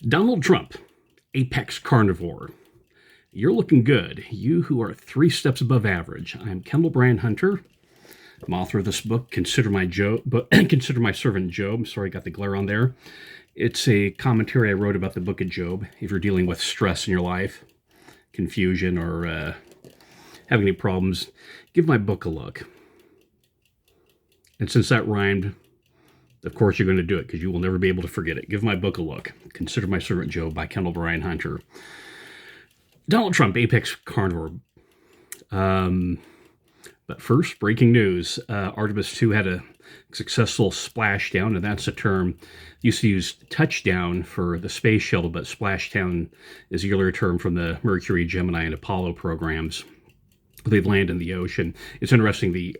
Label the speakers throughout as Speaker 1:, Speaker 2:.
Speaker 1: Donald Trump, apex carnivore. You're looking good. You who are 3 steps above average. I'm Kendall Bryan Hunter. I'm author of this book, Consider My Consider My Servant Job. Sorry, I got the glare on there. It's a commentary I wrote about the book of Job. If you're dealing with stress in your life, confusion, or having any problems, give my book a look. And since that rhymed, of course you're going to do it because you will never be able to forget it. Give my book a look. Consider My Servant Job by Kendall Bryan Hunter. Donald Trump, apex carnivore. But first, breaking news. Artemis 2 had a successful splashdown, and that's a term used to use touchdown for the space shuttle, but splashdown is the earlier term from the Mercury, Gemini, and Apollo programs. They land in the ocean. It's interesting, the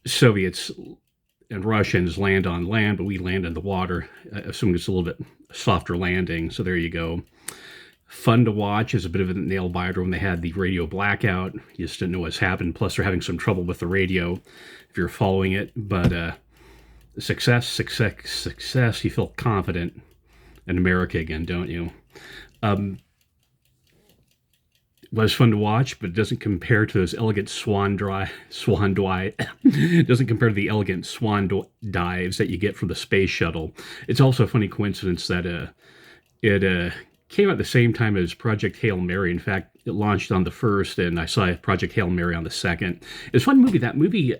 Speaker 1: Soviets and Russians land on land, but we land in the water, assuming it's a little bit softer landing. So there you go. Fun to watch. Is a bit of a nail biter when they had the radio blackout. You just didn't know what's happened. Plus, they're having some trouble with the radio if you're following it. But success. You feel confident in America again, don't you? Was fun to watch, but it doesn't compare to those elegant it doesn't compare to the elegant swan dives that you get from the space shuttle. It's also a funny coincidence that it came out at the same time as Project Hail Mary. In fact, it launched on the 1st, and I saw Project Hail Mary on the 2nd. It's a fun movie. That movie,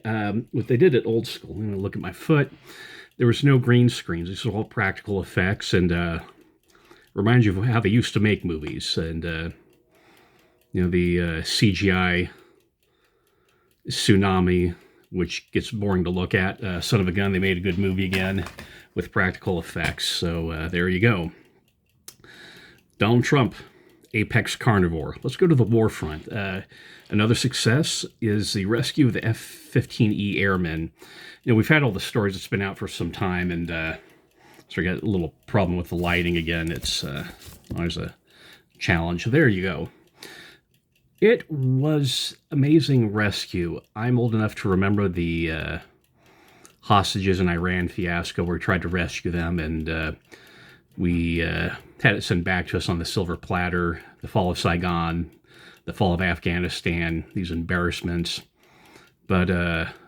Speaker 1: what they did at Old School, I'm going to look at my foot. There was no green screens. This was all practical effects, and reminds you of how they used to make movies. And, the CGI tsunami, which gets boring to look at. Son of a gun, they made a good movie again with practical effects. So there you go. Donald Trump, apex carnivore. Let's go to the war front. Another success is the rescue of the F-15E airmen. We've had all the stories. It's been out for some time, and so we got a little problem with the lighting again. It's always a challenge. There you go. It was amazing rescue. I'm old enough to remember the hostages in Iran fiasco where we tried to rescue them, and we had it sent back to us on the silver platter. The fall of Saigon, the fall of Afghanistan, these embarrassments. But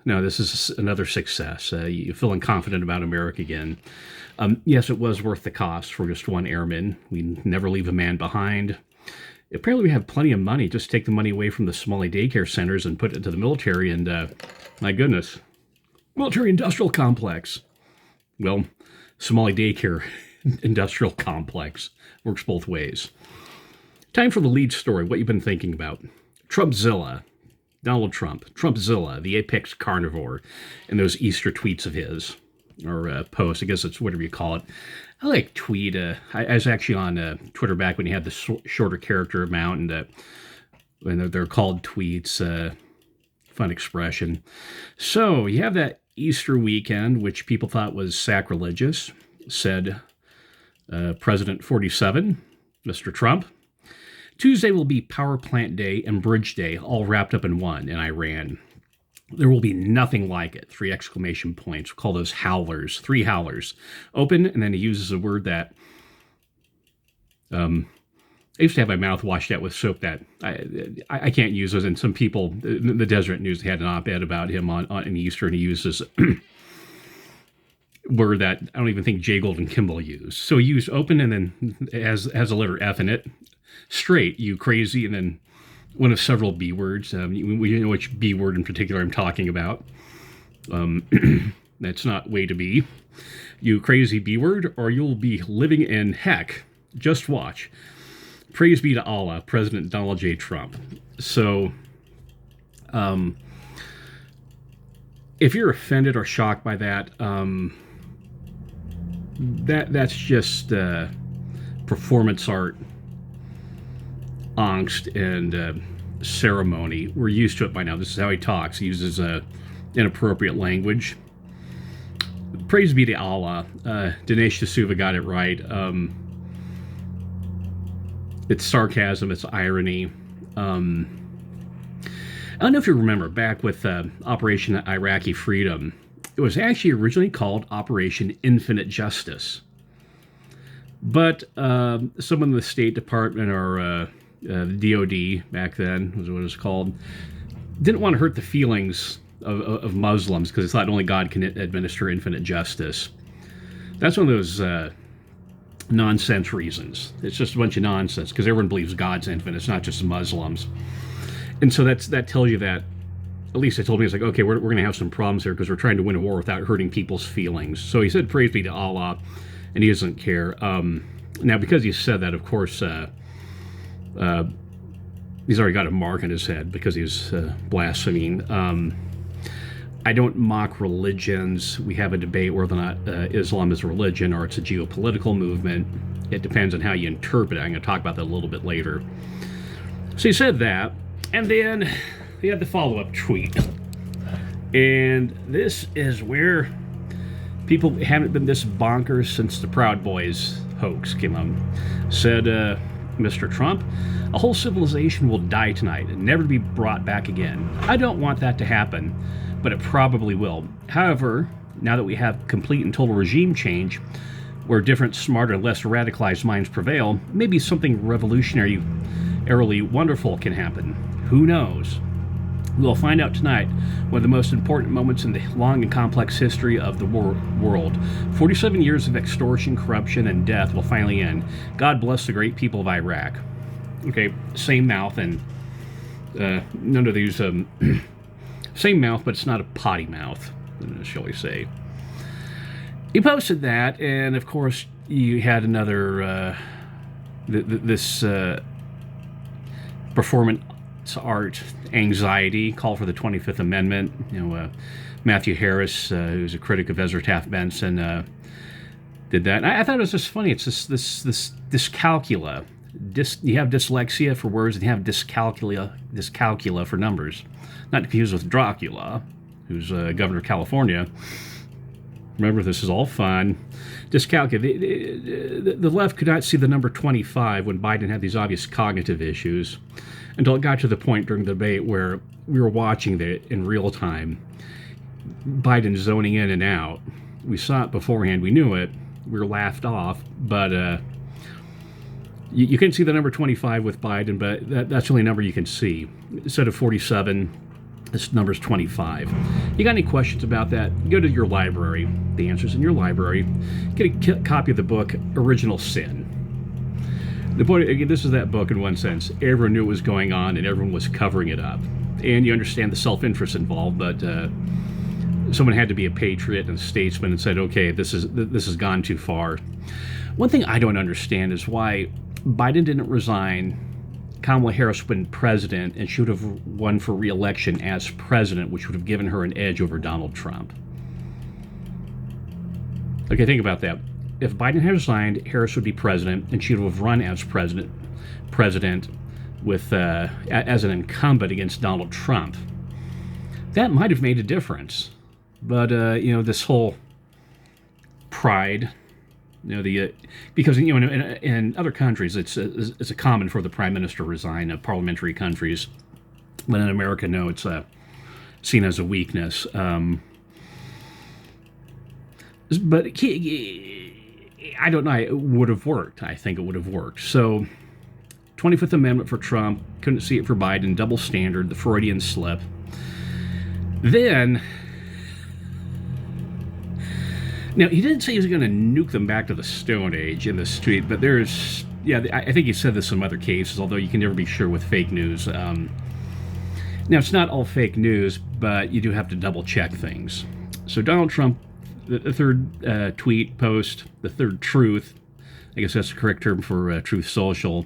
Speaker 1: no, this is another success. You're feeling confident about America again. Yes, it was worth the cost for just one airman. We never leave a man behind. Apparently we have plenty of money. Just take the money away from the Somali daycare centers and put it into the military, and my goodness, military industrial complex. Well, Somali daycare industrial complex works both ways. Time for the lead story, what you've been thinking about. Trumpzilla, Donald Trump, Trumpzilla, the apex carnivore, and those Easter tweets of his, or posts, I guess it's whatever you call it. I like tweet. I was actually on Twitter back when you had the shorter character amount, and when they're called tweets. Fun expression. So you have that Easter weekend, which people thought was sacrilegious, said President 47, Mr. Trump. Tuesday will be Power Plant Day and Bridge Day, all wrapped up in one in Iran. There will be nothing like it. 3 exclamation points. We'll call those howlers. 3 howlers. Open, and then he uses a word that I used to have my mouth washed out with soap that I can't use those. And some people, the Deseret News, they had an op-ed about him on Easter, and he uses word that I don't even think Jay Golden Kimball used. So he used open, and then has a letter F in it. Straight, you crazy, and then one of several B words. We know which B word in particular I'm talking about. That's not way to be. You crazy B word, or you'll be living in heck. Just watch. Praise be to Allah, President Donald J. Trump. So, if you're offended or shocked by that, that's just performance art, angst, and ceremony. We're used to it by now. This is how he talks. He uses inappropriate language. Praise be to Allah. Dinesh D'Souza got it right. It's sarcasm. It's irony. I don't know if you remember back with Operation Iraqi Freedom. It was actually originally called Operation Infinite Justice. But someone in the State Department or DOD back then was what it was called, didn't want to hurt the feelings of Muslims because they thought only God can administer infinite justice. That's one of those nonsense reasons. It's just a bunch of nonsense because everyone believes God's infinite. It's not just Muslims. And so that tells you that, at least it told me, it's like, okay, we're going to have some problems here because we're trying to win a war without hurting people's feelings. So he said, praise be to Allah, and he doesn't care. Now, because he said that, of course, he's already got a mark on his head because he's blaspheming. I don't mock religions. We have a debate whether or not Islam is a religion or it's a geopolitical movement. It depends on how you interpret it. I'm going to talk about that a little bit later. So he said that, and then he had the follow-up tweet. And this is where people haven't been this bonkers since the Proud Boys hoax came out. Said, Mr. Trump, a whole civilization will die tonight and never be brought back again. I don't want that to happen, but it probably will. However, now that we have complete and total regime change, where different, smarter, less radicalized minds prevail, maybe something revolutionary, eerily wonderful can happen. Who knows? We'll find out tonight, one of the most important moments in the long and complex history of the world. 47 years of extortion, corruption, and death will finally end. God bless the great people of Iraq. Okay, same mouth, and none of these, same mouth, but it's not a potty mouth, shall we say. He posted that, and of course, you had another, this performance art anxiety call for the 25th Amendment. Matthew Harris, who's a critic of Ezra T. Benson, did that. And I thought it was just funny. It's this dyscalculia. You have dyslexia for words, and you have dyscalculia for numbers. Not confused with Dracula, who's governor of California. Remember, this is all fun. Dyscalculia. The left could not see the number 25 when Biden had these obvious cognitive issues until it got to the point during the debate where we were watching it in real time. Biden zoning in and out. We saw it beforehand. We knew it. We were laughed off. But you can see the number 25 with Biden, but that's the only number you can see. Instead of 47, this number's 25. You got any questions about that? Go to your library. The answer's in your library. Get a copy of the book, Original Sin. The point, again, this is that book in one sense. Everyone knew what was going on, and everyone was covering it up. And you understand the self-interest involved, but someone had to be a patriot and a statesman and said, okay, this has gone too far. One thing I don't understand is why Biden didn't resign. Kamala Harris would have been president, and she would have won for re-election as president, which would have given her an edge over Donald Trump. Okay, think about that. If Biden had resigned, Harris would be president, and she would have run as president with as an incumbent against Donald Trump. That might have made a difference, but this whole pride, because in other countries it's a common for the prime minister to resign, parliamentary countries, but in America, no, it's seen as a weakness. But I don't know. It would have worked. I think it would have worked. So, 25th Amendment for Trump. Couldn't see it for Biden. Double standard. The Freudian slip. Then, now he didn't say he was going to nuke them back to the Stone Age in this tweet, but there's, I think he said this in some other cases, although you can never be sure with fake news. Now, it's not all fake news, but you do have to double check things. So, Donald Trump, the third tweet post, the third truth, I guess that's the correct term for Truth Social,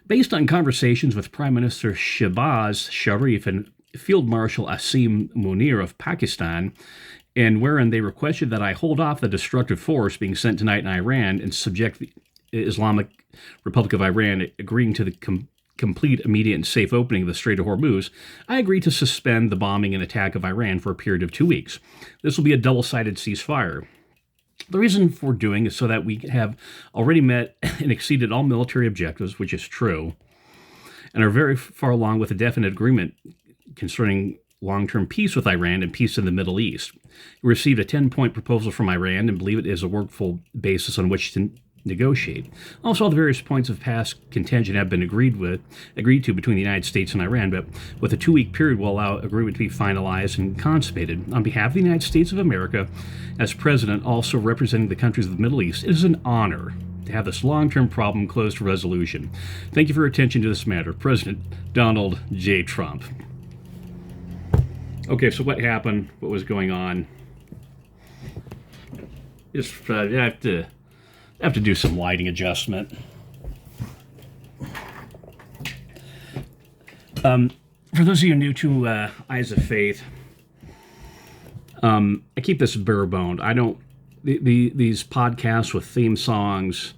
Speaker 1: based on conversations with Prime Minister Shehbaz Sharif and Field Marshal Asim Munir of Pakistan, and wherein they requested that I hold off the destructive force being sent tonight in Iran and subject the Islamic Republic of Iran, agreeing to the complete, immediate, and safe opening of the Strait of Hormuz, I agree to suspend the bombing and attack of Iran for a period of 2 weeks. This will be a double-sided ceasefire. The reason for doing is so that we have already met and exceeded all military objectives, which is true, and are very far along with a definite agreement concerning long-term peace with Iran and peace in the Middle East. We received a 10-point proposal from Iran and believe it is a workable basis on which to negotiate. Also, all the various points of past contention have been agreed to between the United States and Iran, but with a 2-week period will allow agreement to be finalized and consummated. On behalf of the United States of America, as President, also representing the countries of the Middle East, it is an honor to have this long-term problem close to resolution. Thank you for your attention to this matter. President Donald J. Trump. Okay, so what happened? What was going on? Just I have to do some lighting adjustment. For those of you new to Eyes of Faith, I keep this bare boned. I don't these podcasts with theme songs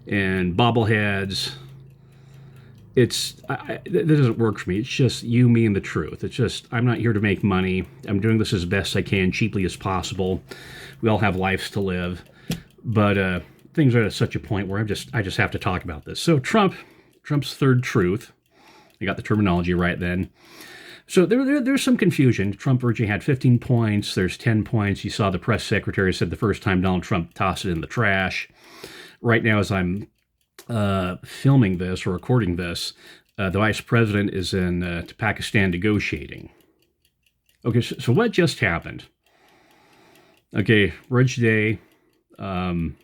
Speaker 1: and bobbleheads. That doesn't work for me. It's just you, me, and the truth. It's just I'm not here to make money. I'm doing this as best I can, cheaply as possible. We all have lives to live, but things are at such a point where I just have to talk about this. So Trump's third truth. I got the terminology right then. So there's some confusion. Trump originally had 15 points. There's 10 points. You saw the press secretary said the first time Donald Trump tossed it in the trash. Right now, as I'm filming this or recording this, the vice president is in to Pakistan negotiating. Okay, so what just happened? Okay, Reg Day, some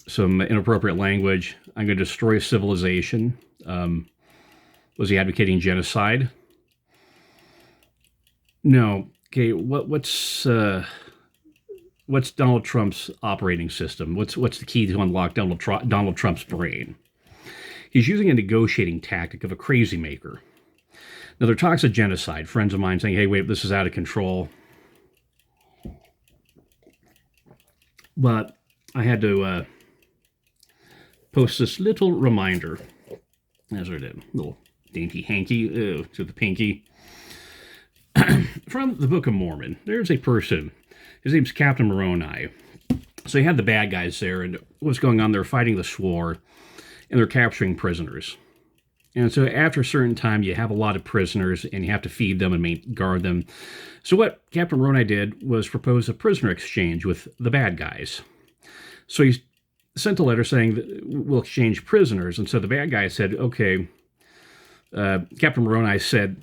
Speaker 1: inappropriate language. I'm going to destroy civilization. Was he advocating genocide? No. Okay, what's Donald Trump's operating system? What's the key to unlock Donald Trump's brain? He's using a negotiating tactic of a crazy maker. Now, there are talks of genocide. Friends of mine saying, hey, wait, this is out of control. But I had to post this little reminder, as I did, little dainty hanky to the pinky. From the Book of Mormon, there's a person. His name's Captain Moroni. So you had the bad guys there, and what's going on? They're fighting this war, and they're capturing prisoners. And so after a certain time, you have a lot of prisoners, and you have to feed them and guard them. So what Captain Moroni did was propose a prisoner exchange with the bad guys. So he sent a letter saying that we'll exchange prisoners. And so the bad guy said, okay. Captain Moroni said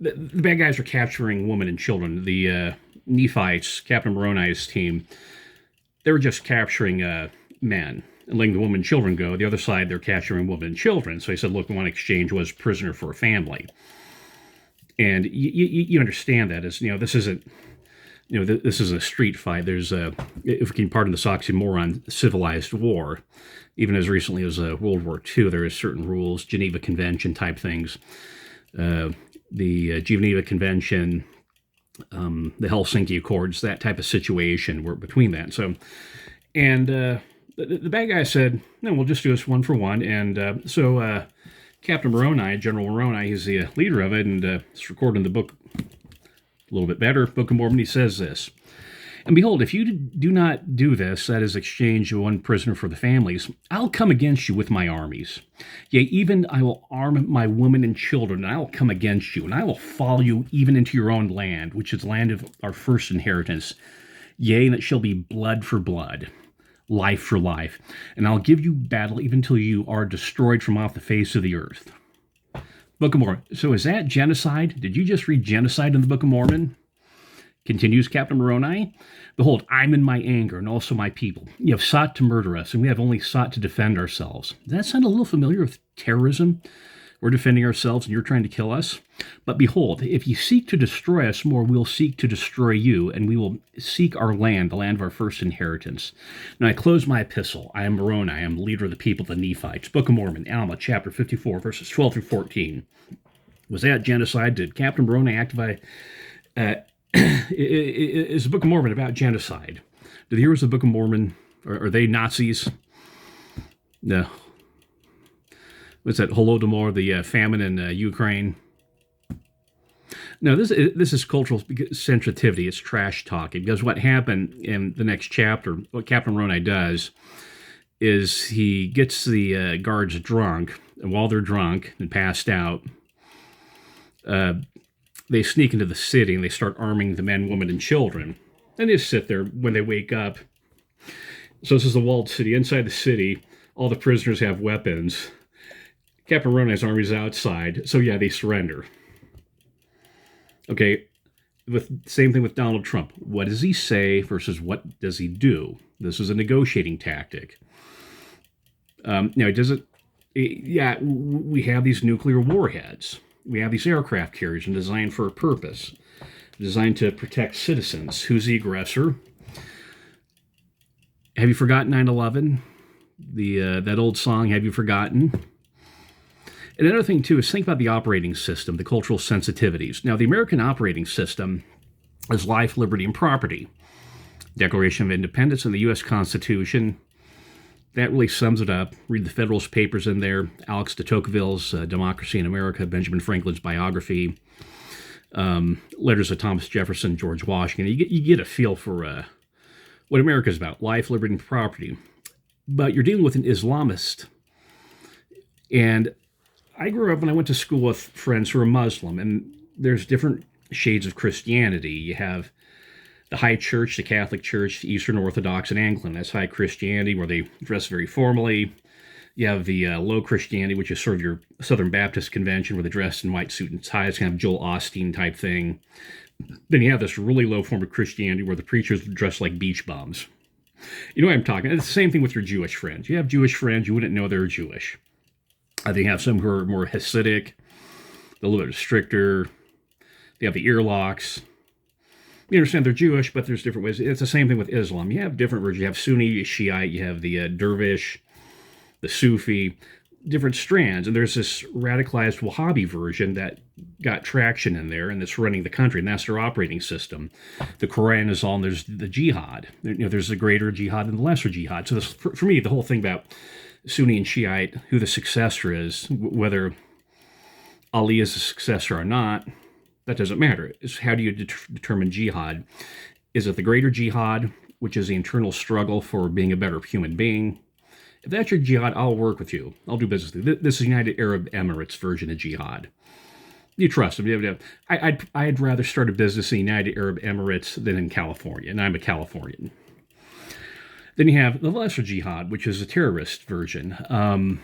Speaker 1: the bad guys are capturing women and children. The Nephites, Captain Moroni's team, they were just capturing men and letting the women and children go. The other side, they're capturing women and children. So he said, look, we want to exchange was prisoner for a family. And you understand that as, this isn't, this is a street fight. There's if we can pardon this oxymoron, civilized war. Even as recently as World War II, there is certain rules, Geneva Convention type things. The Geneva Convention, the Helsinki Accords, that type of situation were between that. So, and the bad guy said, no, we'll just do this one for one. And so Captain Moroni, General Moroni, he's the leader of it, and it's recorded in the book a little bit better, Book of Mormon. He says this, and behold, if you do not do this, that is, exchange one prisoner for the families, I'll come against you with my armies. Yea, even I will arm my women and children, and I will come against you, and I will follow you even into your own land, which is the land of our first inheritance. Yea, and it shall be blood for blood, life for life, and I'll give you battle even till you are destroyed from off the face of the earth. Book of Mormon. So is that genocide? Did you just read genocide in the Book of Mormon? Continues Captain Moroni. Behold, I'm in my anger, and also my people. You have sought to murder us, and we have only sought to defend ourselves. Does that sound a little familiar with terrorism? We're defending ourselves, and you're trying to kill us. But behold, if you seek to destroy us more, we'll seek to destroy you, and we will seek our land, the land of our first inheritance. Now I close my epistle. I am Moroni. I am the leader of the people, the Nephites. Book of Mormon, Alma, chapter 54, verses 12 through 14. Was that genocide? Did Captain Moroni activate... is the Book of Mormon about genocide? Do the heroes of the Book of Mormon, are they Nazis? No. What's that? Holodomor, the famine in Ukraine? No, this is cultural sensitivity. It's trash talking. Because what happened in the next chapter, what Captain Moroni does, is he gets the guards drunk, and while they're drunk and passed out, they sneak into the city and they start arming the men, women, and children. And they just sit there when they wake up. So this is the walled city. Inside the city, all the prisoners have weapons. Captain Ronan's army's outside. So yeah, they surrender. Okay, same thing with Donald Trump. What does he say versus what does he do? This is a negotiating tactic. Now, does it? Yeah, we have these nuclear warheads. We have these aircraft carriers and designed for a purpose, designed to protect citizens. Who's the aggressor? Have you forgotten 9/11? That old song, Have You Forgotten? And another thing, too, is think about the operating system, the cultural sensitivities. Now, the American operating system is life, liberty, and property. Declaration of Independence and the U.S. Constitution, that really sums it up. Read the Federalist Papers in there, Alex de Tocqueville's Democracy in America, Benjamin Franklin's biography, letters of Thomas Jefferson, George Washington. You get a feel for what America is about, life, liberty, and property. But you're dealing with an Islamist. And I grew up and I went to school with friends who are Muslim, and there's different shades of Christianity. You have the High Church, the Catholic Church, the Eastern Orthodox, and Anglican. That's High Christianity, where they dress very formally. You have the Low Christianity, which is sort of your Southern Baptist convention, where they dress in white suit and ties, kind of Joel Osteen type thing. Then you have this really low form of Christianity, where the preachers dress like beach bums. You know what I'm talking about? It's the same thing with your Jewish friends. You have Jewish friends, you wouldn't know they're Jewish. I think you have some who are more Hasidic, a little bit stricter. They have the earlocks. You understand they're Jewish, but there's different ways. It's the same thing with Islam. You have different versions. You have Sunni, Shiite, you have the Dervish, the Sufi, different strands. And there's this radicalized Wahhabi version that got traction in there and that's running the country, and that's their operating system. The Quran is all, and there's the jihad. There's the greater jihad and the lesser jihad. So this, for me, the whole thing about Sunni and Shiite, who the successor is, whether Ali is a successor or not, that doesn't matter. It's how do you determine jihad? Is it the greater jihad, which is the internal struggle for being a better human being? If that's your jihad, I'll work with you. I'll do business with you. This is United Arab Emirates version of jihad. You trust them. I'd rather start a business in the United Arab Emirates than in California, and I'm a Californian. Then you have the lesser jihad, which is a terrorist version.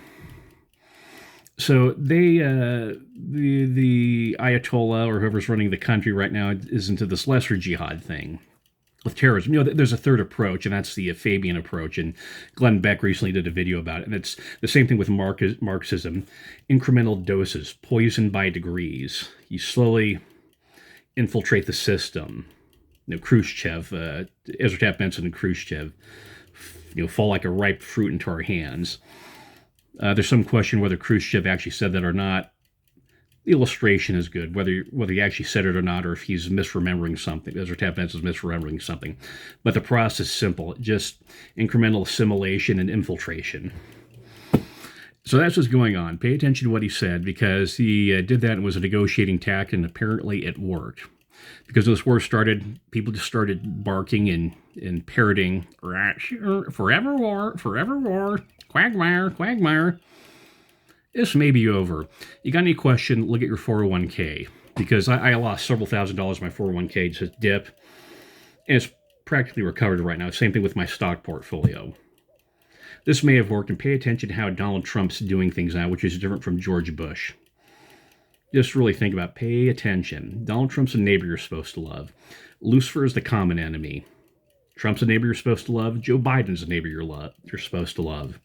Speaker 1: So they, the Ayatollah or whoever's running the country right now is into this lesser jihad thing with terrorism. There's a third approach, and that's the Fabian approach. And Glenn Beck recently did a video about it. And it's the same thing with Marxism. Incremental doses, poison by degrees. You slowly infiltrate the system. Khrushchev, Ezra T mentioned Khrushchev, fall like a ripe fruit into our hands. There's some question whether Khrushchev actually said that or not. The illustration is good, whether he actually said it or not, or if he's misremembering something. Ezra T is misremembering something. But the process is simple, just incremental assimilation and infiltration. So that's what's going on. Pay attention to what he said, because he did that and was a negotiating tactic, and apparently it worked. Because this war started, people just started barking and parroting, forever war, quagmire, quagmire. This may be over. You got any question, look at your 401k. Because I lost several $1,000s in my 401k, just dip. And it's practically recovered right now. Same thing with my stock portfolio. This may have worked, and pay attention to how Donald Trump's doing things now, which is different from George Bush. Just really think about, pay attention. Donald Trump's a neighbor you're supposed to love. Lucifer is the common enemy. Trump's a neighbor you're supposed to love. Joe Biden's a neighbor you're supposed to love.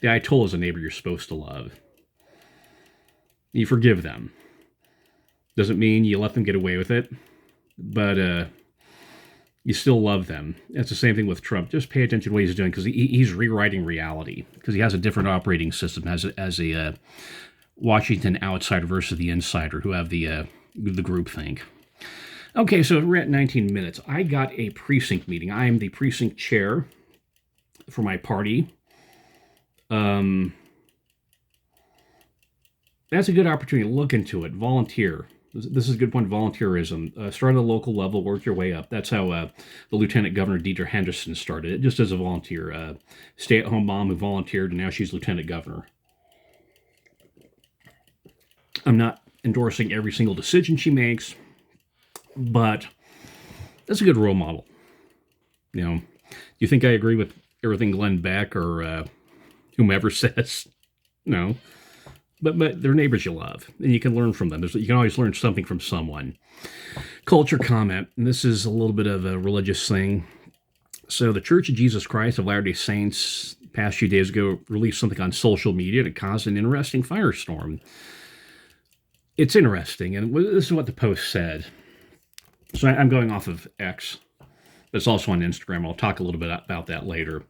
Speaker 1: The Ayatollah is a neighbor you're supposed to love. You forgive them. Doesn't mean you let them get away with it, but you still love them. That's the same thing with Trump. Just pay attention to what he's doing, because he's rewriting reality, because he has a different operating system as a Washington outsider versus the insider, who have the groupthink. Okay, so we're at 19 minutes. I got a precinct meeting. I am the precinct chair for my party. That's a good opportunity to look into it. Volunteer. This is a good point. Volunteerism. Start at a local level, work your way up. That's how the Lieutenant Governor Deidre Henderson started it, just as a volunteer. Stay-at-home mom who volunteered, and now she's Lieutenant Governor. I'm not endorsing every single decision she makes, but that's a good role model. Do you think I agree with everything Glenn Beck or whomever says. No. But they're neighbors you love, and you can learn from them. You can always learn something from someone. Culture comment, and this is a little bit of a religious thing. So the Church of Jesus Christ of Latter-day Saints, past few days ago, released something on social media that caused an interesting firestorm. It's interesting, and this is what the post said. So I'm going off of X, but it's also on Instagram. I'll talk a little bit about that later.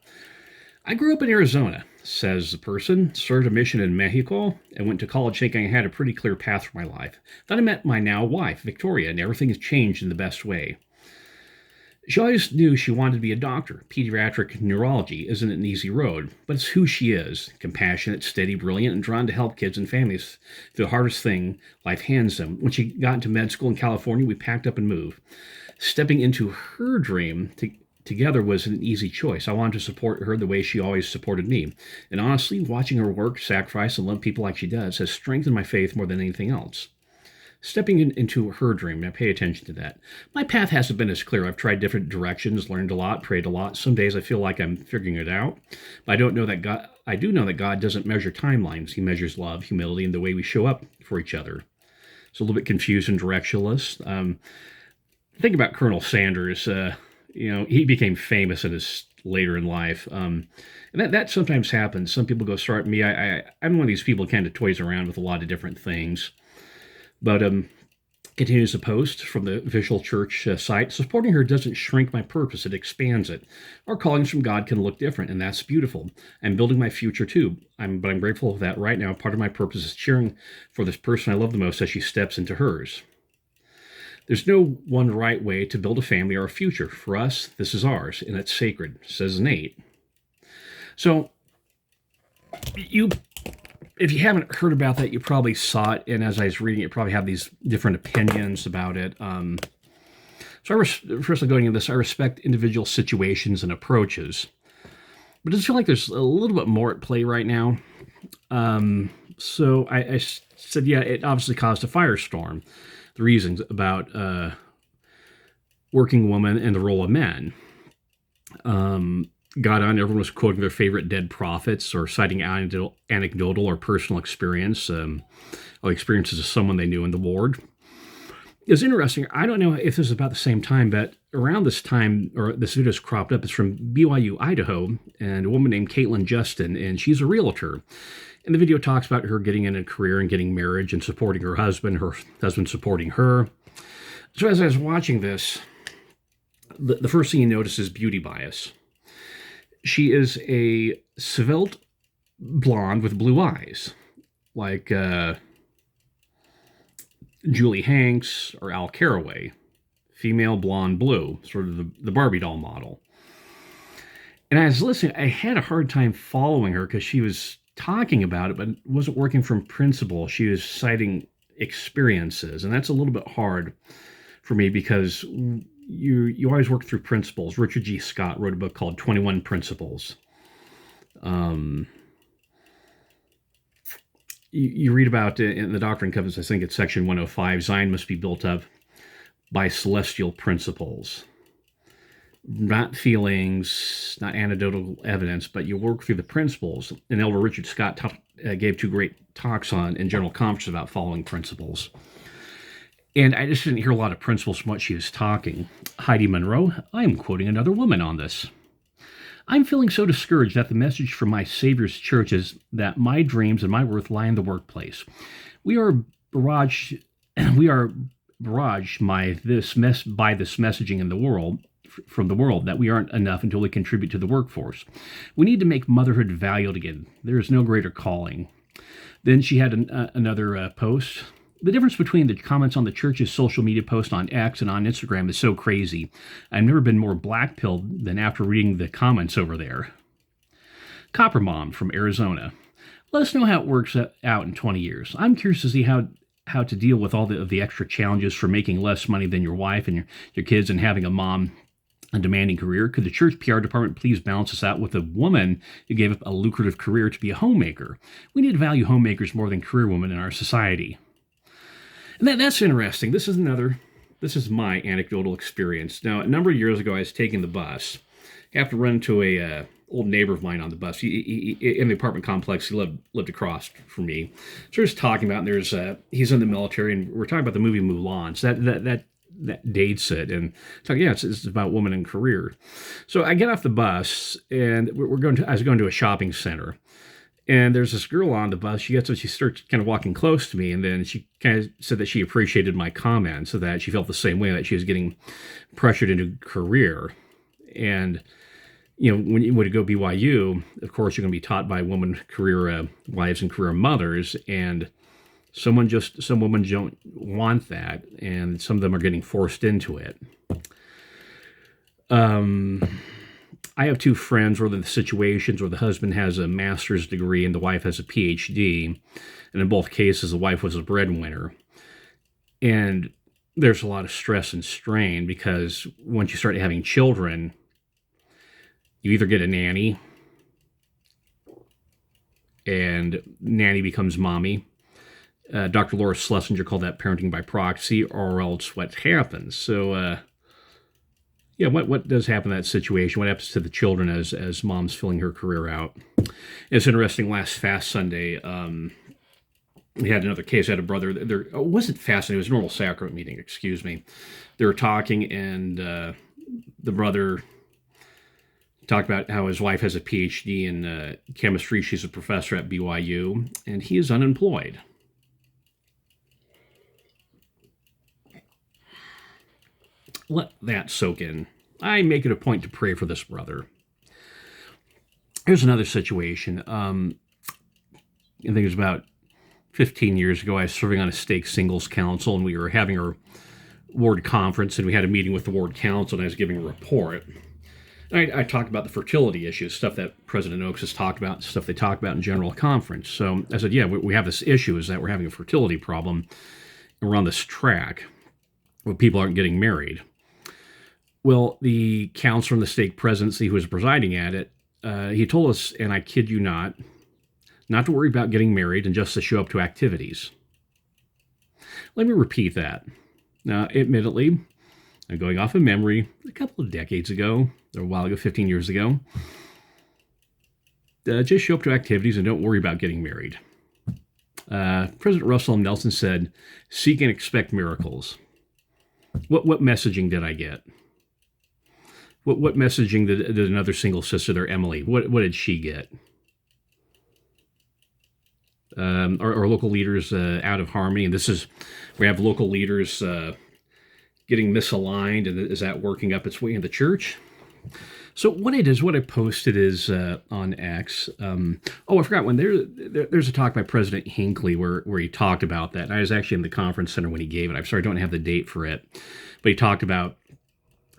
Speaker 1: I grew up in Arizona, says the person, served a mission in Mexico, and went to college thinking I had a pretty clear path for my life. Then I met my now wife, Victoria, and everything has changed in the best way. She always knew she wanted to be a doctor. Pediatric neurology isn't an easy road, but it's who she is. Compassionate, steady, brilliant, and drawn to help kids and families through the hardest thing life hands them. When she got into med school in California, we packed up and moved. Stepping into her dream together was an easy choice. I wanted to support her the way she always supported me. And honestly, watching her work, sacrifice, and love people like she does has strengthened my faith more than anything else. Stepping into her dream, now pay attention to that. My path hasn't been as clear. I've tried different directions, learned a lot, prayed a lot. Some days I feel like I'm figuring it out. But I do know that God doesn't measure timelines. He measures love, humility, and the way we show up for each other. It's a little bit confused and directionless. Think about Colonel Sanders. He became famous later in life. And that sometimes happens. Some people go start me. I'm one of these people who kind of toys around with a lot of different things. But continues to post from the official church site. Supporting her doesn't shrink my purpose. It expands it. Our callings from God can look different, and that's beautiful. I'm building my future too. But I'm grateful that right now part of my purpose is cheering for this person I love the most as she steps into hers. There's no one right way to build a family or a future. For us, this is ours, and it's sacred, says Nate. So, if you haven't heard about that, you probably saw it, and as I was reading it, you probably have these different opinions about it. First going into this, I respect individual situations and approaches, but I just feel like there's a little bit more at play right now. So I said, yeah, it obviously caused a firestorm. The reasons about working women and the role of men. Got on, everyone was quoting their favorite dead prophets or citing anecdotal or personal experience, or experiences of someone they knew in the ward. It was interesting. I don't know if this is about the same time, but around this time, or this video is cropped up, it's from BYU, Idaho, and a woman named Caitlin Justin, and she's a realtor. And the video talks about her getting in a career and getting marriage and supporting her husband supporting her. So as I was watching this, the first thing you notice is beauty bias. She is a svelte blonde with blue eyes, like Julie Hanks or Al Caraway. Female, blonde, blue, sort of the Barbie doll model. And I was listening, I had a hard time following her because she was talking about it, but it wasn't working from principle. She was citing experiences, and that's a little bit hard for me because you always work through principles. Richard G. Scott wrote a book called 21 Principles. You read about in the Doctrine and Covenants, I think it's section 105, Zion must be built up by celestial principles. Not feelings, not anecdotal evidence, but you work through the principles. And Elder Richard Scott gave 2 great talks in General Conference about following principles. And I just didn't hear a lot of principles from what she was talking. Heidi Monroe, I'm quoting another woman on this. I'm feeling so discouraged that the message from my Savior's church is that my dreams and my worth lie in the workplace. We are barraged by this messaging in the world, from the world, that we aren't enough until we contribute to the workforce. We need to make motherhood valued again. There is no greater calling. Then she had another post. The difference between the comments on the church's social media post on X and on Instagram is so crazy. I've never been more black-pilled than after reading the comments over there. Copper Mom from Arizona. Let us know how it works out in 20 years. I'm curious to see how to deal with all the extra challenges for making less money than your wife and your kids and having a demanding career. Could the church PR department please balance us out with a woman who gave up a lucrative career to be a homemaker? We need to value homemakers more than career women in our society. And that's interesting. This is my anecdotal experience. Now, a number of years ago, I was taking the bus. I have to run to old neighbor of mine on the bus. He in the apartment complex. He lived across from me. So we're just talking about. And there's he's in the military, and we're talking about the movie Mulan. So that dates it. And talking, yeah, it's about woman and career. So I get off the bus, and I was going to a shopping center. And there's this girl on the bus. She gets up, she starts kind of walking close to me, and then she kind of said that she appreciated my comments, so that she felt the same way, that she was getting pressured into career. And when you would go BYU, of course, you're going to be taught by women career wives and career mothers, and some women don't want that, and some of them are getting forced into it. I have two friends where the situations where the husband has a master's degree and the wife has a PhD. And in both cases, the wife was a breadwinner. And there's a lot of stress and strain because once you start having children, you either get a nanny and nanny becomes mommy. Dr. Laura Schlesinger called that parenting by proxy, or else what happens. So, yeah, what does happen in that situation? What happens to the children as mom's filling her career out? It's interesting. Last Fast Sunday, we had another case. I had a brother. It wasn't Fast Sunday. It was a normal sacrament meeting. Excuse me. They were talking, and the brother talked about how his wife has a PhD in chemistry. She's a professor at BYU, and he is unemployed. Let that soak in. I make it a point to pray for this brother. Here's another situation. I think it was about 15 years ago. I was serving on a stake singles council, and we were having our ward conference, and we had a meeting with the ward council, and I was giving a report. And I talked about the fertility issues, stuff that President Oaks has talked about, stuff they talk about in general conference. So I said, yeah, we have this issue, is that we're having a fertility problem, and we're on this track where people aren't getting married. Well, the counselor in the stake presidency who was presiding at it, he told us, and I kid you not to worry about getting married and just to show up to activities. Let me repeat that. Now, admittedly, I'm going off of memory, a couple of decades ago, or a while ago, 15 years ago. Just show up to activities and don't worry about getting married. President Russell M. Nelson said, seek and expect miracles. What messaging did I get? What messaging did another single sister there, Emily? What did she get? Our local leaders out of harmony, and we have local leaders getting misaligned, and is that working up its way in the church? So what I posted is on X. I forgot when there's a talk by President Hinckley where he talked about that. And I was actually in the conference center when he gave it. I'm sorry, I don't have the date for it, but he talked about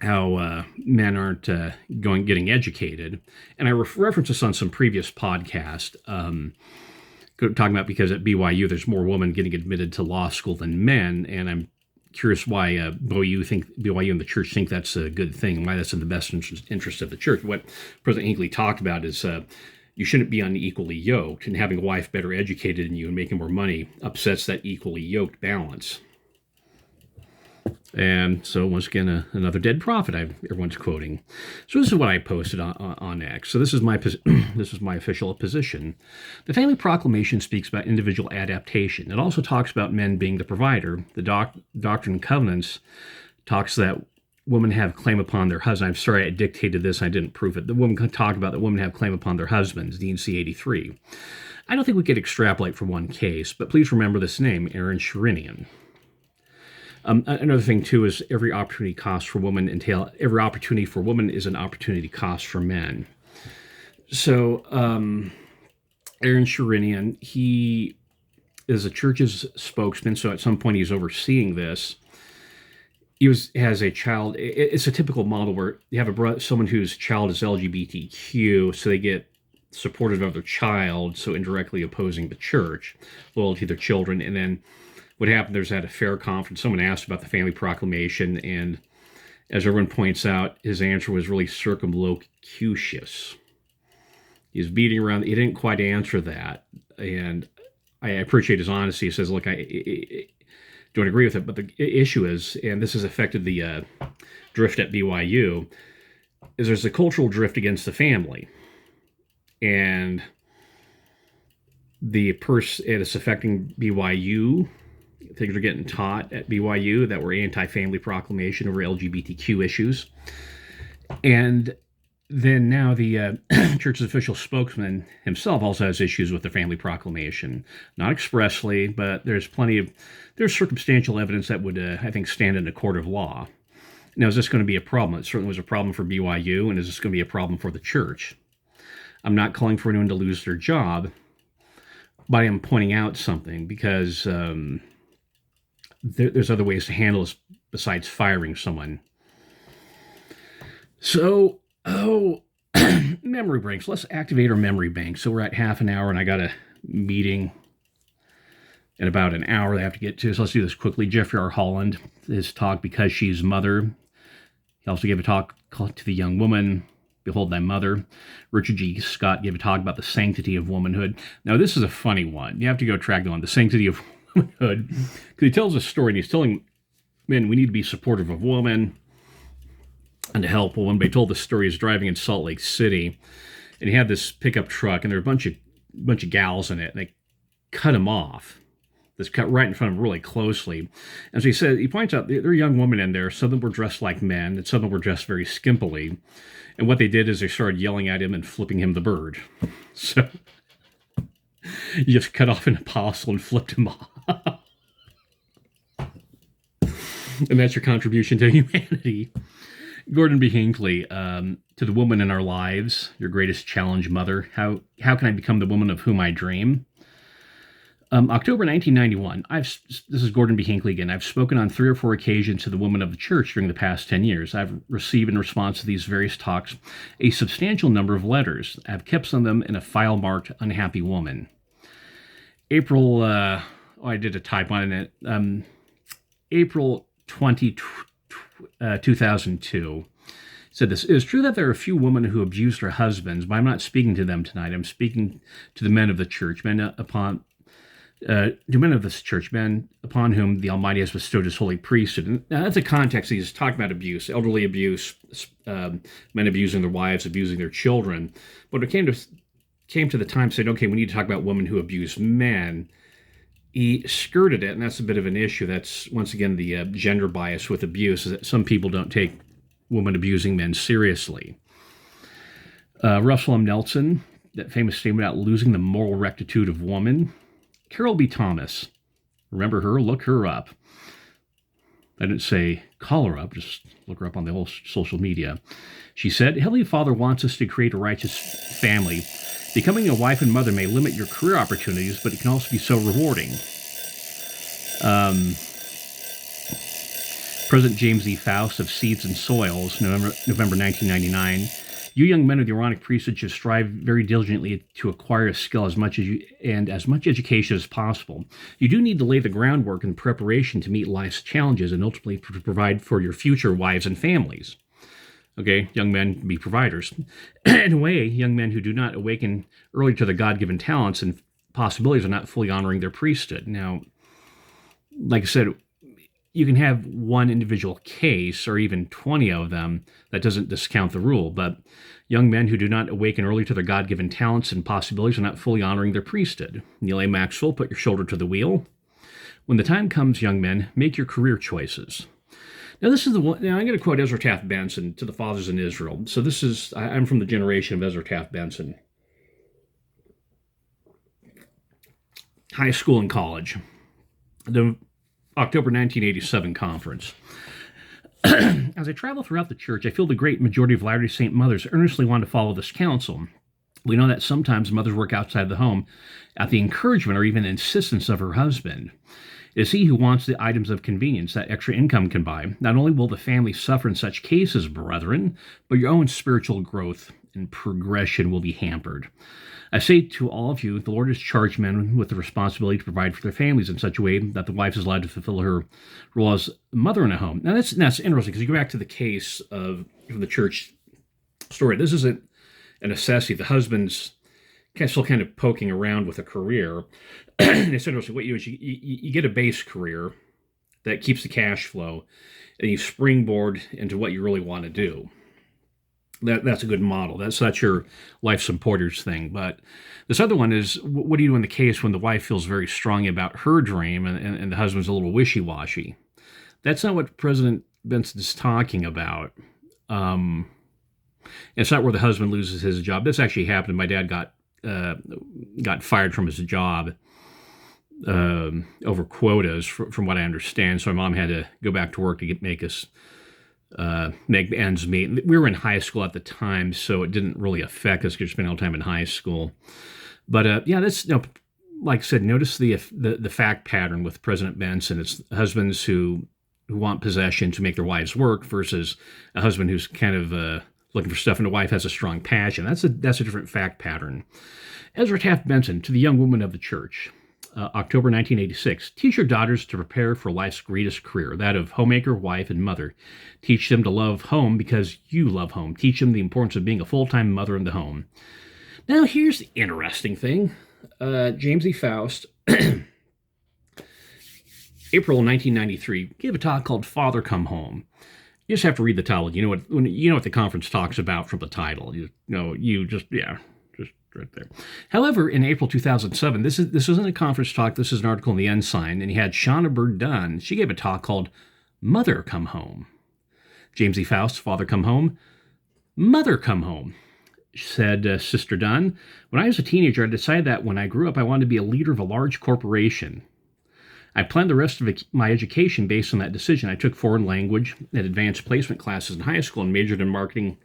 Speaker 1: how men aren't getting educated. And I referenced this on some previous podcast, talking about because at BYU there's more women getting admitted to law school than men, and I'm curious why BYU and the church think that's a good thing, why that's in the best interest of the church. What President Hinckley talked about is you shouldn't be unequally yoked, and having a wife better educated than you and making more money upsets that equally yoked balance. And so once again, another dead prophet everyone's quoting. So this is what I posted on X. So this is my official position. The Family Proclamation speaks about individual adaptation. It also talks about men being the provider. The Doctrine and Covenants talks that women have claim upon their husband. I'm sorry I dictated this. I didn't prove it. The women talk about that women have claim upon their husbands, D&C 83. I don't think we could extrapolate from one case, but please remember this name, Aaron Sherinian. Another thing, too, is every opportunity for women is an opportunity cost for men. So Aaron Sherinian, he is a church's spokesman, so at some point he's overseeing this. He has a child. It's a typical model where you have someone whose child is LGBTQ, so they get supportive of their child, so indirectly opposing the church, loyal to their children, and then what happened, there's at a fair conference, someone asked about the Family Proclamation, and as everyone points out, his answer was really circumlocucious. He was beating around, he didn't quite answer that, and I appreciate his honesty. He says, look, I don't agree with it, but the issue is, and this has affected the drift at BYU, is there's a cultural drift against the family. and the person, it's affecting BYU. Things are getting taught at BYU that were anti-family proclamation over LGBTQ issues. And then now the church's official spokesman himself also has issues with the family proclamation. Not expressly, but there's circumstantial evidence that would, I think, stand in a court of law. Now, is this going to be a problem? It certainly was a problem for BYU, and is this going to be a problem for the church? I'm not calling for anyone to lose their job, but I am pointing out something, because there's other ways to handle this besides firing someone. So, memory banks. Let's activate our memory bank. So we're at half an hour, and I got a meeting in about an hour that I have to get to. So let's do this quickly. Jeffrey R. Holland, his talk, Because She's Mother. He also gave a talk to the young woman, Behold Thy Mother. Richard G. Scott gave a talk about the sanctity of womanhood. Now, this is a funny one. You have to go track down the sanctity of womanhood, because he tells a story, and he's telling men we need to be supportive of women and to help women. But he told the story, he's driving in Salt Lake City, and he had this pickup truck, and there were a bunch of gals in it, and they cut him off. This cut right in front of him really closely. And so he said, he points out there are young women in there. Some of them were dressed like men, and some of them were dressed very skimpily. And what they did is they started yelling at him and flipping him the bird. So you just cut off an apostle and flipped him off. And that's your contribution to humanity. Gordon B. Hinckley, to the woman in our lives, your greatest challenge, mother. How can I become the woman of whom I dream? October 1991, this is Gordon B. Hinckley again. I've spoken on 3 or 4 occasions to the women of the church during the past 10 years. I've received, in response to these various talks, a substantial number of letters. I've kept some of them in a file marked Unhappy Woman. I did a type on it. April 20, 2002. Said this, it is true that there are a few women who abused their husbands, but I'm not speaking to them tonight. I'm speaking to the men of the church, men upon whom the Almighty has bestowed his holy priesthood. And now that's a context. He's talking about abuse, elderly abuse, men abusing their wives, abusing their children. But it came to the time, saying, okay, we need to talk about women who abuse men. He skirted it, and that's a bit of an issue. That's, once again, the gender bias with abuse, is that some people don't take women abusing men seriously. Russell M. Nelson, that famous statement about losing the moral rectitude of woman. Carol B. Thomas, remember her? Look her up. I didn't say call her up, just look her up on the whole social media. She said, Heavenly Father wants us to create a righteous family. Becoming a wife and mother may limit your career opportunities, but it can also be so rewarding. President James E. Faust of Seeds and Soils, November 1999. You young men of the Aaronic priesthood should strive very diligently to acquire a skill as much education as possible. You do need to lay the groundwork and preparation to meet life's challenges and ultimately to provide for your future wives and families. Okay, young men, be providers. In a way, young men who do not awaken early to their God-given talents and possibilities are not fully honoring their priesthood. Now, like I said, you can have one individual case or even 20 of them. That doesn't discount the rule, but young men who do not awaken early to their God-given talents and possibilities are not fully honoring their priesthood. Neil A. Maxwell, put your shoulder to the wheel. When the time comes, young men, make your career choices. Now, this is the one. Now, I'm going to quote Ezra Taft Benson to the fathers in Israel. So I'm from the generation of Ezra Taft Benson. High school and college. The October 1987 conference. As I travel throughout the church, I feel the great majority of Latter-day Saint mothers earnestly want to follow this counsel. We know that sometimes mothers work outside the home at the encouragement or even insistence of her husband. It is he who wants the items of convenience that extra income can buy. Not only will the family suffer in such cases, brethren, but your own spiritual growth and progression will be hampered. I say to all of you, the Lord has charged men with the responsibility to provide for their families in such a way that the wife is allowed to fulfill her role as mother in a home. Now, that's interesting, because you go back to the case of the church story. This isn't a necessity. The husband's still kind of poking around with a career. And it's interesting. What you do is you get a base career that keeps the cash flow, and you springboard into what you really want to do. That's a good model. That's your life supporters thing. But this other one is, what do you do in the case when the wife feels very strongly about her dream and the husband's a little wishy-washy? That's not what President Benson is talking about. It's not where the husband loses his job. This actually happened. My dad got fired from his job over quotas, from what I understand. So my mom had to go back to work to make ends meet. We were in high school at the time, so it didn't really affect us because we spent all the time in high school. But yeah, that's, like I said, notice the fact pattern with President Benson. It's husbands who want possession to make their wives work versus a husband who's kind of looking for stuff, and the wife has a strong passion. That's a different fact pattern. Ezra T. Benson to the young woman of the church. October 1986. Teach your daughters to prepare for life's greatest career, that of homemaker, wife, and mother. Teach them to love home because you love home. Teach them the importance of being a full-time mother in the home. Now, here's the interesting thing. James E. Faust, April 1993, gave a talk called Father Come Home. You just have to read the title. You know what the conference talks about from the title. Just right there. However, in April 2007, this isn't a conference talk. This is an article in the Ensign, and he had Shauna Bird Dunn. She gave a talk called Mother Come Home. James E. Faust, Father Come Home, Mother Come Home. Said Sister Dunn, when I was a teenager, I decided that when I grew up, I wanted to be a leader of a large corporation. I planned the rest of my education based on that decision. I took foreign language and advanced placement classes in high school and majored in marketing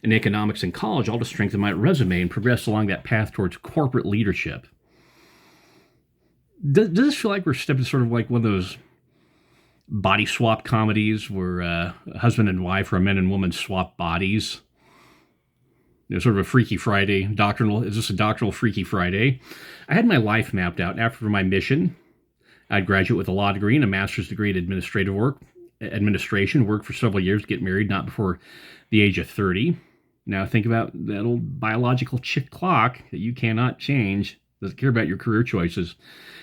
Speaker 1: and economics in college, all to strengthen my resume, and progressed along that path towards corporate leadership. Does this feel like we're stepping sort of like one of those body swap comedies where husband and wife or a man and woman swap bodies? Sort of a Freaky Friday, is this a doctrinal Freaky Friday? I had my life mapped out. After my mission, I'd graduate with a law degree and a master's degree in administration, worked for several years, get married not before the age of 30. Now think about that old biological chick clock that you cannot change. Doesn't care about your career choices.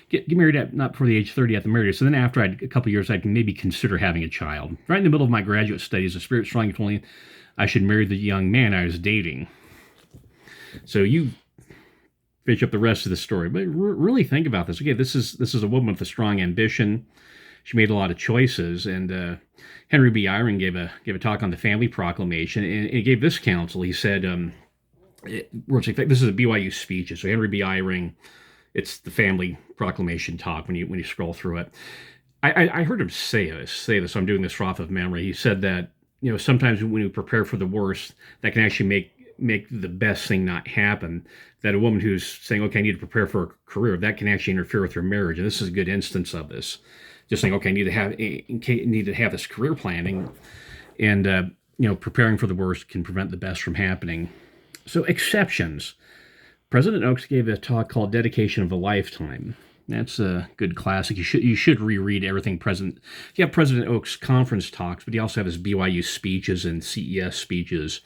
Speaker 1: Get married at not before the age of 30 at the marriage. So then after a couple of years, I'd maybe consider having a child. Right in the middle of my graduate studies, the Spirit strongly told me I should marry the young man I was dating. So you finish up the rest of the story, but really think about this. Okay, this is a woman with a strong ambition. She made a lot of choices, and Henry B. Eyring gave a talk on the Family Proclamation, and he gave this counsel. He said, this is a BYU speech. So Henry B. Eyring, it's the Family Proclamation talk when you scroll through it. I heard him say this. So I'm doing this off of memory. He said that sometimes when you prepare for the worst, that can actually make the best thing not happen. That a woman who's saying, okay, I need to prepare for a career, that can actually interfere with her marriage. And this is a good instance of this. Just saying, okay, I need to have this career planning, and preparing for the worst can prevent the best from happening. So exceptions. President Oaks gave a talk called Dedication of a Lifetime. That's a good classic. You should reread everything President Oaks conference talks, but he also has his BYU speeches and CES speeches,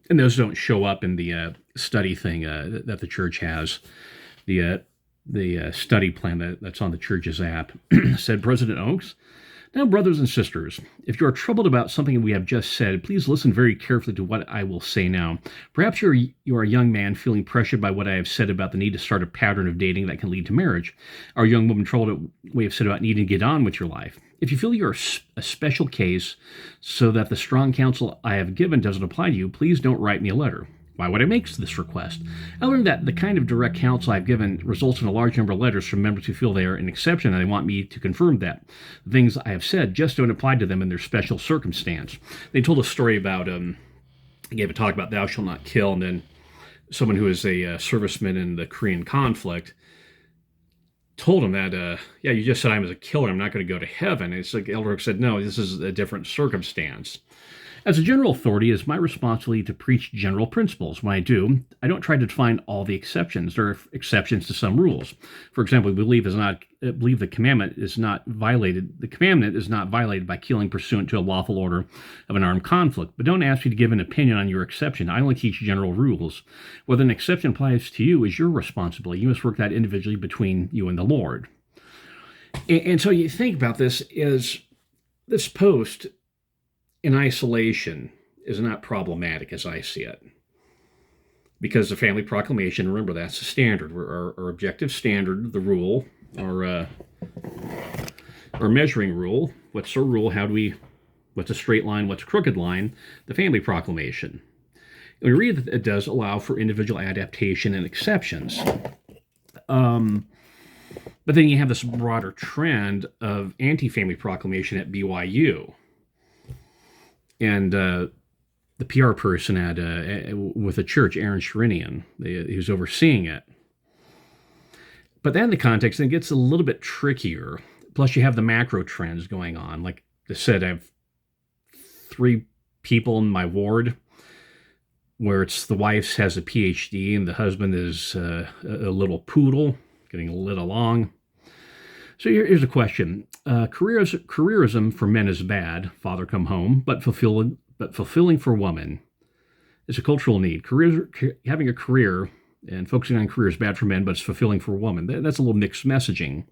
Speaker 1: and those don't show up in the study thing that the church has. The study plan that's on the church's app. Said President Oaks, now, brothers and sisters, if you are troubled about something we have just said, please listen very carefully to what I will say now. Perhaps you are a young man feeling pressured by what I have said about the need to start a pattern of dating that can lead to marriage, or a young woman troubled at what we have said about needing to get on with your life. If you feel you are a special case so that the strong counsel I have given doesn't apply to you, please don't write me a letter. Why would I make this request? I learned that the kind of direct counsel I've given results in a large number of letters from members who feel they are an exception, and they want me to confirm that the things I have said just don't apply to them in their special circumstance. They told a story about, they gave a talk about thou shalt not kill, and then someone who is a serviceman in the Korean conflict told him that, you just said I was a killer, I'm not going to go to heaven. And it's like Elder Oak said, no, this is a different circumstance. As a general authority, it's my responsibility to preach general principles. When I do, I don't try to define all the exceptions. There are exceptions to some rules. For example, we believe the commandment is not violated. The commandment is not violated by killing pursuant to a lawful order of an armed conflict. But don't ask me to give an opinion on your exception. I only teach general rules. Whether an exception applies to you is your responsibility. You must work that individually between you and the Lord. And so you think about this post in isolation, is not problematic as I see it. Because the family proclamation, remember, that's the standard. Our objective standard, the rule, our measuring rule. What's our rule? What's a straight line? What's a crooked line? The family proclamation. And we read that it does allow for individual adaptation and exceptions. But then you have this broader trend of anti-family proclamation at BYU. And the PR person with the church, Aaron Sherinian, he was overseeing it. But then the context then gets a little bit trickier. Plus, you have the macro trends going on. Like I said, I have 3 people in my ward where it's the wife has a PhD and the husband is a little poodle getting lit along. So here's a question. Careerism for men is bad, father come home, but fulfilling for woman is a cultural need. Having a career and focusing on career is bad for men, but it's fulfilling for a woman. That's a little mixed messaging.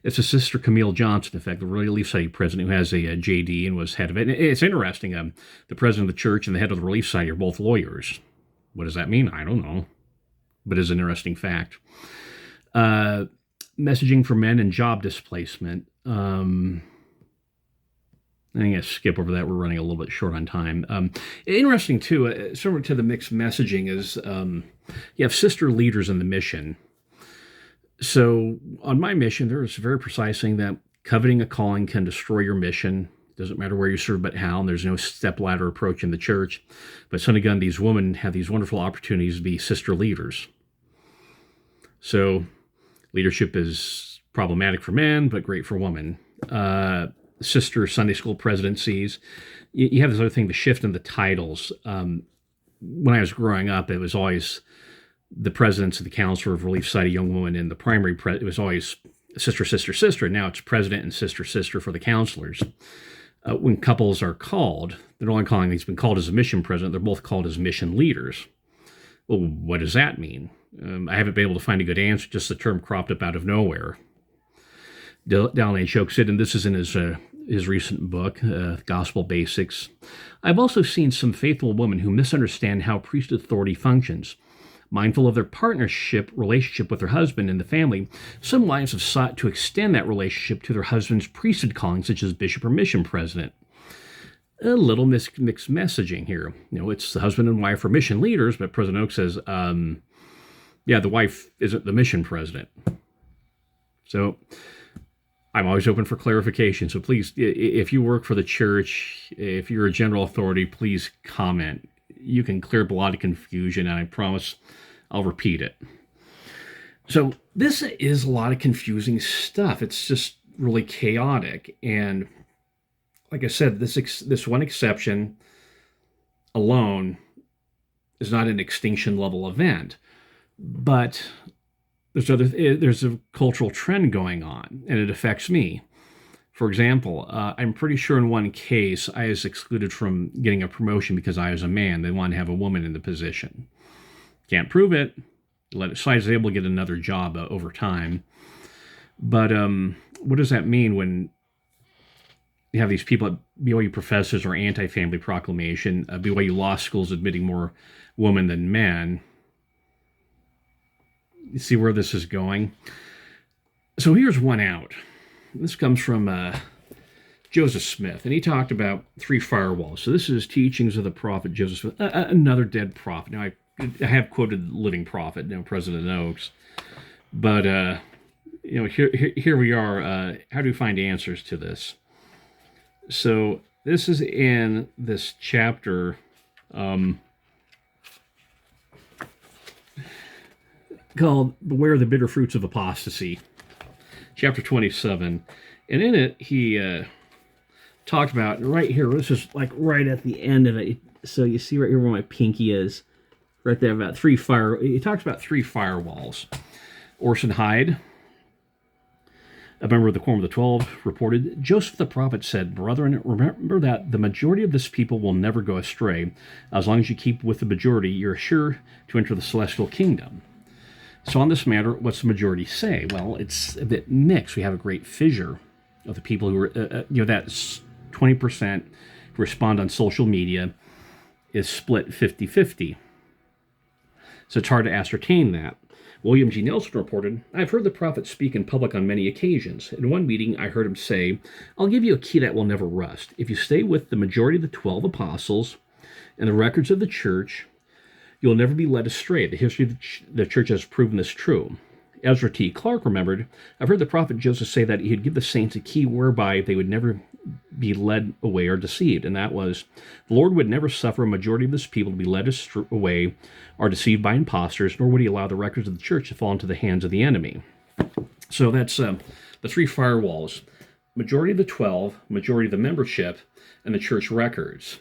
Speaker 1: It's a Sister Camille Johnson effect, the Relief Society president who has a JD and was head of it. And it's interesting. The president of the church and the head of the Relief Society are both lawyers. What does that mean? I don't know. But it's an interesting fact. Messaging for men and job displacement. I think I skip over that. We're running a little bit short on time. Interesting, too, similar to the mixed messaging is you have sister leaders in the mission. So on my mission, there is a very precise thing that coveting a calling can destroy your mission. Doesn't matter where you serve, but how. And there's no stepladder approach in the church. But son again, these women have these wonderful opportunities to be sister leaders. So leadership is problematic for men, but great for women. Sister Sunday school presidencies. You have this other thing, the shift in the titles. When I was growing up, it was always the presidents of the Council of Relief Society Young Women, and the primary it was always sister, sister, sister. Now it's president and sister, sister for the counselors. When couples are called, they're only calling, he's been called as a mission president, they're both called as mission leaders. Well, what does that mean? I haven't been able to find a good answer, just the term cropped up out of nowhere. Dallin Choke said, and this is in his recent book, Gospel Basics, I've also seen some faithful women who misunderstand how priesthood authority functions. Mindful of their relationship with their husband and the family, some wives have sought to extend that relationship to their husband's priesthood calling, such as bishop or mission president. A little mixed messaging here. It's the husband and wife are mission leaders, but President Oak says, the wife isn't the mission president. So I'm always open for clarification. So please, if you work for the church, if you're a general authority, please comment. You can clear up a lot of confusion, and I promise I'll repeat it. So this is a lot of confusing stuff. It's just really chaotic. And like I said, this one exception alone is not an extinction level event. But there's a cultural trend going on, and it affects me. For example, I'm pretty sure in one case I was excluded from getting a promotion because I was a man. They wanted to have a woman in the position. Can't prove it. So I was able to get another job over time. But what does that mean when you have these people at BYU professors or anti-family proclamation, BYU law schools admitting more women than men? You see where this is going? So here's one out. This comes from Joseph Smith, and he talked about 3 firewalls. So this is Teachings of the Prophet Joseph Smith, another dead prophet. Now, I have quoted living prophet, President Oaks. But, here we are. How do we find answers to this? So this is in this chapter called Beware the Bitter Fruits of Apostasy. Chapter 27, and in it he talked about right here. This is like right at the end of it. So you see right here where my pinky is, right there about he talks about 3 firewalls. Orson Hyde, a member of the Quorum of the 12, reported, Joseph the prophet said, "Brethren, remember that the majority of this people will never go astray. As long as you keep with the majority, you're sure to enter the celestial kingdom." So on this matter, what's the majority say? Well, it's a bit mixed. We have a great fissure of the people who are, that's 20% who respond on social media, is split 50-50. So it's hard to ascertain that. William G. Nelson reported, "I've heard the prophet speak in public on many occasions. In one meeting, I heard him say, 'I'll give you a key that will never rust. If you stay with the majority of the 12 apostles and the records of the church, you'll never be led astray. The history of the church has proven this true.'" Ezra T. Clark remembered, "I've heard the prophet Joseph say that he'd give the saints a key whereby they would never be led away or deceived, and that was, the Lord would never suffer a majority of his people to be led away or deceived by imposters, nor would he allow the records of the church to fall into the hands of the enemy." So that's the three firewalls: majority of the 12, majority of the membership, and the church records.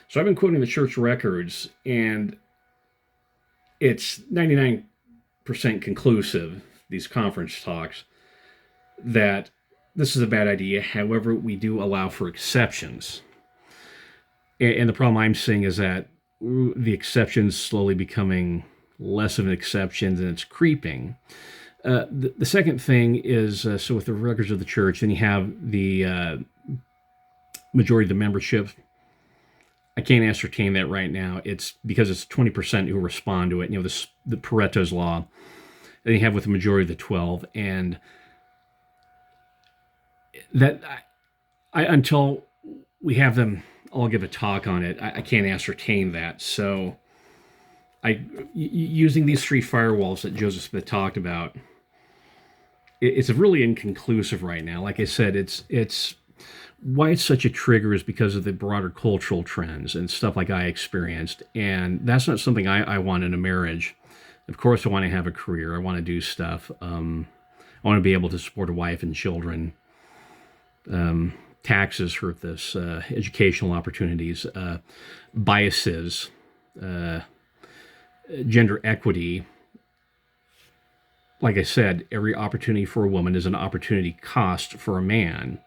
Speaker 1: So I've been quoting the church records, and it's 99% conclusive, these conference talks, that this is a bad idea. However, we do allow for exceptions. And the problem I'm seeing is that the exceptions slowly becoming less of an exception, and it's creeping. The second thing is, so with the records of the church, then you have the majority of the membership. I can't ascertain that right now. It's because it's 20% who respond to it. You know, the Pareto's law. And you have with the majority of the 12. And that, until we have them all give a talk on it, I can't ascertain that. So using these three firewalls that Joseph Smith talked about, it's really inconclusive right now. Like I said, it's why it's such a trigger is because of the broader cultural trends and stuff like I experienced. And that's not something I want in a marriage. Of course, I want to have a career. I want to do stuff. I want to be able to support a wife and children. Taxes hurt this. Educational opportunities. Biases. Gender equity. Like I said, every opportunity for a woman is an opportunity cost for a man.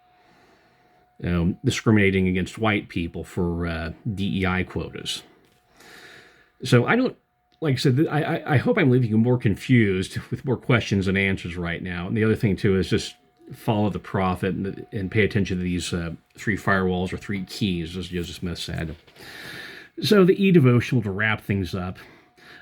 Speaker 1: Discriminating against white people for DEI quotas. So I don't, like I said, I hope I'm leaving you more confused with more questions than answers right now. And the other thing, too, is just follow the prophet and pay attention to these three firewalls or three keys, as Joseph Smith said. So the e-devotional, to wrap things up,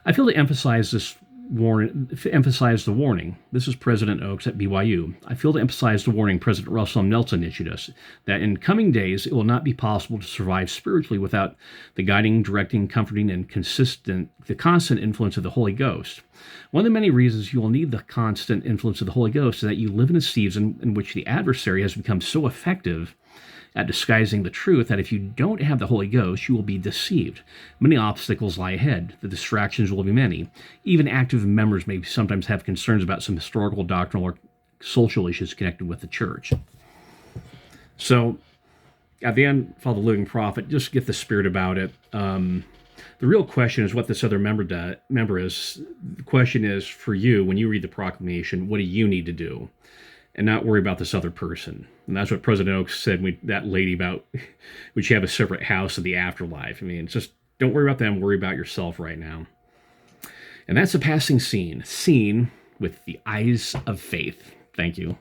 Speaker 1: I feel to emphasize the warning. This is President Oaks at BYU. I feel to emphasize the warning President Russell M. Nelson issued us, that in coming days it will not be possible to survive spiritually without the guiding, directing, comforting, and the constant influence of the Holy Ghost. One of the many reasons you will need the constant influence of the Holy Ghost is that you live in a season in which the adversary has become so effective at disguising the truth that if you don't have the Holy Ghost, you will be deceived. Many obstacles lie ahead. The distractions will be many. Even active members may sometimes have concerns about some historical, doctrinal, or social issues connected with the church. So, at the end, follow the living prophet. Just get the spirit about it. The real question is what this other member is. The question is, for you, when you read the proclamation, what do you need to do? And not worry about this other person. And that's what President Oaks said, that lady about, would you have a separate house in the afterlife? I mean, it's just, don't worry about them, worry about yourself right now. And that's a passing scene with the eyes of faith. Thank you.